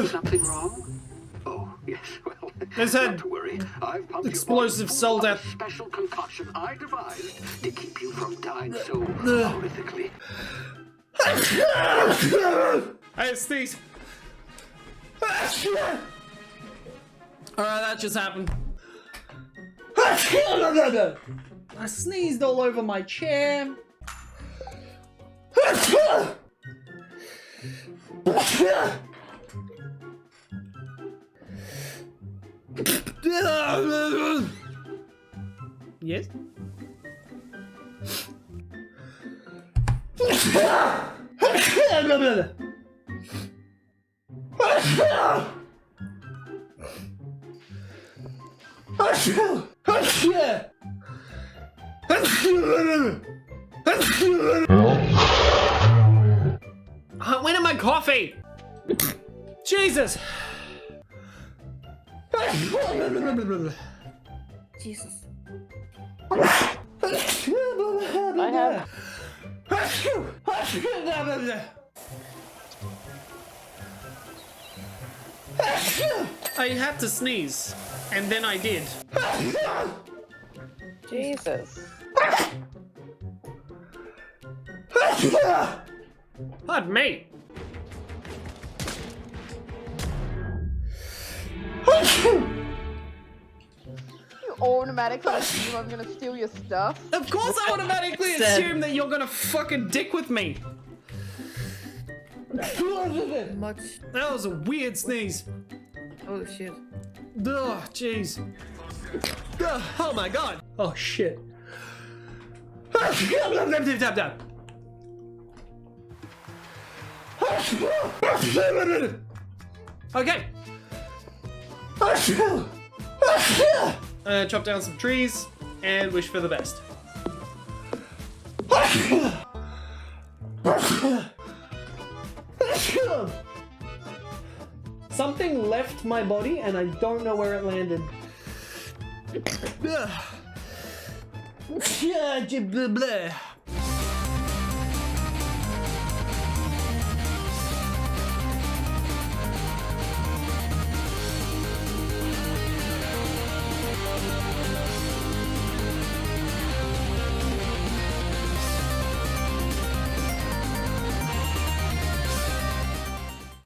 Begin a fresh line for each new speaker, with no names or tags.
Something wrong? Oh, yes, well,
There's a
not to worry. I've pumped
explosive
your
sold
body
out.
full of a special concoction I devised to keep you from dying so horrifically.
Hey, sneeze. Alright, that just happened. I sneezed all over my chair. Yes? When am I coffee? Jesus!
Jesus.
I have.
I had to sneeze, and then I did.
Jesus.
Pardon me.
You automatically assume I'm gonna steal your stuff.
Of course I automatically assume that you're gonna fucking dick with me.
Much.
That was a weird sneeze.
Oh shit.
Oh, jeez. Oh my god. Oh shit. Okay. Chop down some trees and wish for the best. Something left my body and I don't know where it landed.